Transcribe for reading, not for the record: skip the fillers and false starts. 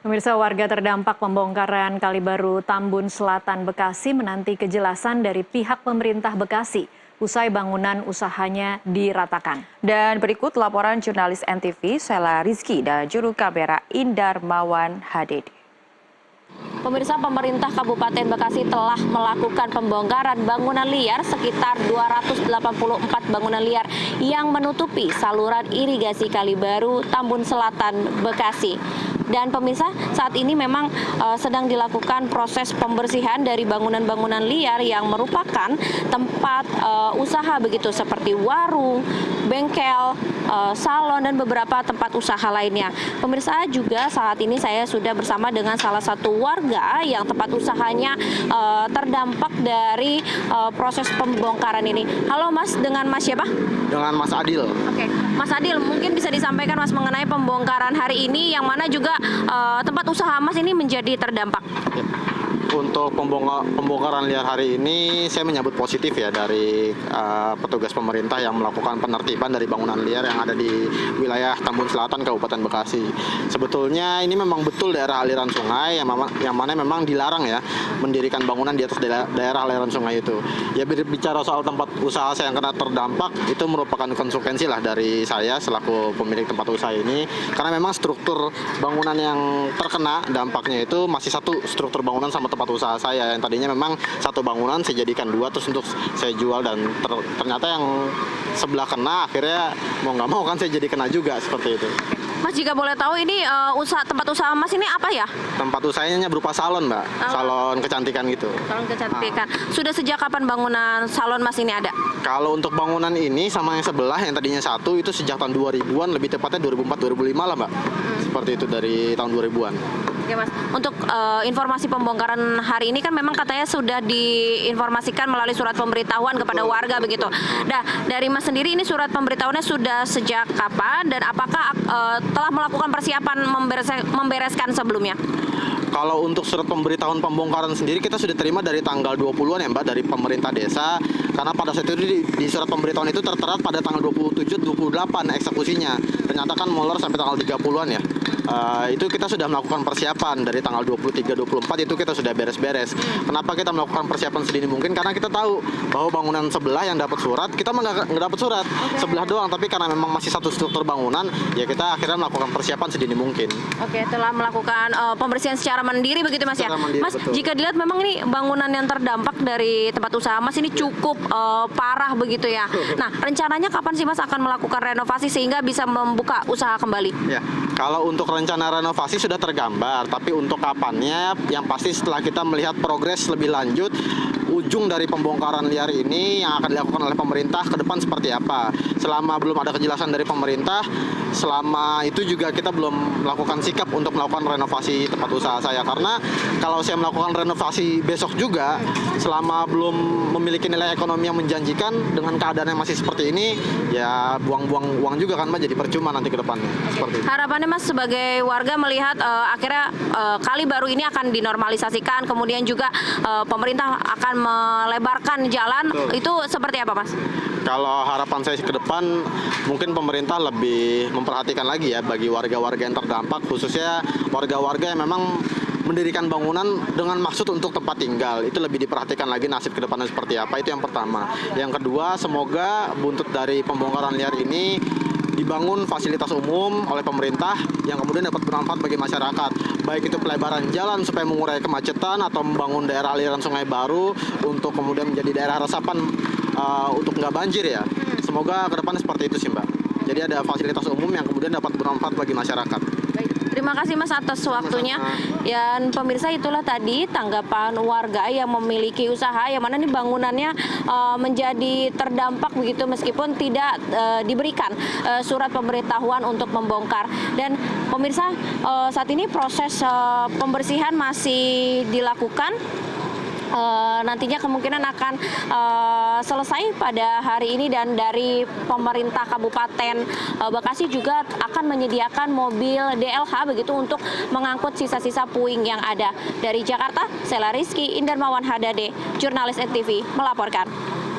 Pemirsa, warga terdampak pembongkaran Kali Baru Tambun Selatan Bekasi menanti kejelasan dari pihak pemerintah Bekasi usai bangunan usahanya diratakan. Dan berikut laporan jurnalis NTV Sela Rizky dan juru kamera Indar Mawan Hadid. Pemirsa, pemerintah Kabupaten Bekasi telah melakukan pembongkaran bangunan liar sekitar 284 bangunan liar yang menutupi saluran irigasi Kali Baru Tambun Selatan Bekasi. Dan pemirsa, saat ini memang sedang dilakukan proses pembersihan dari bangunan-bangunan liar yang merupakan tempat usaha begitu seperti warung, bengkel, salon dan beberapa tempat usaha lainnya. Pemirsa, juga saat ini saya sudah bersama dengan salah satu warga yang tempat usahanya terdampak dari proses pembongkaran ini. Halo Mas, dengan Mas siapa? Dengan Mas Adil. Oke, Mas Adil, mungkin bisa disampaikan Mas mengenai pembongkaran hari ini yang mana juga tempat usaha Mas ini menjadi terdampak. Untuk pembongkaran liar hari ini saya menyambut positif ya dari petugas pemerintah yang melakukan penertiban dari bangunan liar yang ada di wilayah Tambun Selatan Kabupaten Bekasi. Sebetulnya ini memang betul daerah aliran sungai yang mana memang dilarang ya mendirikan bangunan di atas daerah aliran sungai itu. Ya, bicara soal tempat usaha saya yang kena terdampak itu merupakan konsekuensi lah dari saya selaku pemilik tempat usaha ini, karena memang struktur bangunan yang terkena dampaknya itu masih satu struktur bangunan sama tempat usaha saya yang tadinya memang satu bangunan saya jadikan dua terus untuk saya jual, dan ternyata yang sebelah kena akhirnya mau nggak mau kan saya jadi kena juga seperti itu. Mas, jika boleh tahu ini tempat usaha Mas ini apa ya? Tempat usahanya berupa salon, Mbak. Salon kecantikan gitu. Salon kecantikan. Sudah sejak kapan bangunan salon Mas ini ada? Kalau untuk bangunan ini sama yang sebelah yang tadinya satu itu sejak tahun 2000-an, lebih tepatnya 2004-2005 lah, Mbak. Seperti itu dari tahun 2000-an. Oke Mas, untuk informasi pembongkaran hari ini kan memang katanya sudah diinformasikan melalui surat pemberitahuan kepada warga begitu. Nah, dari Mas sendiri ini surat pemberitahuannya sudah sejak kapan dan apakah telah melakukan persiapan membereskan sebelumnya? Kalau untuk surat pemberitahuan pembongkaran sendiri kita sudah terima dari tanggal 20-an ya Mbak, dari pemerintah desa, karena pada saat itu di surat pemberitahuan itu tertera pada tanggal 27-28 eksekusinya, ternyata kan molor sampai tanggal 30-an ya. Itu kita sudah melakukan persiapan dari tanggal 23-24 itu kita sudah beres-beres. Kenapa kita melakukan persiapan sedini mungkin? Karena kita tahu bahwa bangunan sebelah yang dapat surat, kita nggak dapat surat sebelah doang, tapi karena memang masih satu struktur bangunan, ya kita akhirnya melakukan persiapan sedini mungkin. Oke, telah melakukan pembersihan secara mandiri begitu Mas ya? Mandiri, Mas, betul. jika dilihat memang ini bangunan yang terdampak dari tempat usaha Mas ini cukup parah begitu ya. Nah, rencananya kapan sih Mas akan melakukan renovasi sehingga bisa membuka usaha kembali? Ya, kalau untuk rencana renovasi sudah tergambar, tapi untuk kapannya yang pasti setelah kita melihat progres lebih lanjut ujung dari pembongkaran liar ini yang akan dilakukan oleh pemerintah ke depan seperti apa. Selama belum ada kejelasan dari pemerintah, selama itu juga kita belum melakukan sikap untuk melakukan renovasi tempat usaha saya, karena kalau saya melakukan renovasi besok juga selama belum memiliki nilai ekonomi yang menjanjikan dengan keadaan yang masih seperti ini, ya buang-buang uang juga kan Mbak, jadi percuma nanti ke depannya. Seperti itu. Harapannya Mas sebagai warga melihat akhirnya Kali Baru ini akan dinormalisasikan, kemudian juga pemerintah akan melebarkan jalan. Betul. Itu seperti apa Mas? Kalau harapan saya ke depan, mungkin pemerintah lebih memperhatikan lagi ya bagi warga-warga yang terdampak, khususnya warga-warga yang memang mendirikan bangunan dengan maksud untuk tempat tinggal. Itu lebih diperhatikan lagi nasib ke depannya seperti apa, itu yang pertama. Yang kedua, semoga buntut dari pembongkaran liar ini dibangun fasilitas umum oleh pemerintah yang kemudian dapat bermanfaat bagi masyarakat, baik itu pelebaran jalan supaya mengurai kemacetan atau membangun daerah aliran sungai baru untuk kemudian menjadi daerah resapan untuk nggak banjir ya. Semoga ke depan seperti itu sih Mbak. Jadi ada fasilitas umum yang kemudian dapat bermanfaat bagi masyarakat. Terima kasih Mas atas waktunya. Dan pemirsa, itulah tadi tanggapan warga yang memiliki usaha yang mana nih bangunannya menjadi terdampak begitu meskipun tidak diberikan surat pemberitahuan untuk membongkar. Dan pemirsa, saat ini proses pembersihan masih dilakukan. Nantinya kemungkinan akan selesai pada hari ini, dan dari pemerintah Kabupaten Bekasi juga akan menyediakan mobil DLH begitu untuk mengangkut sisa-sisa puing yang ada. Dari Jakarta, Sela Rizky, Indar Mawan Hadade, jurnalis NTV melaporkan.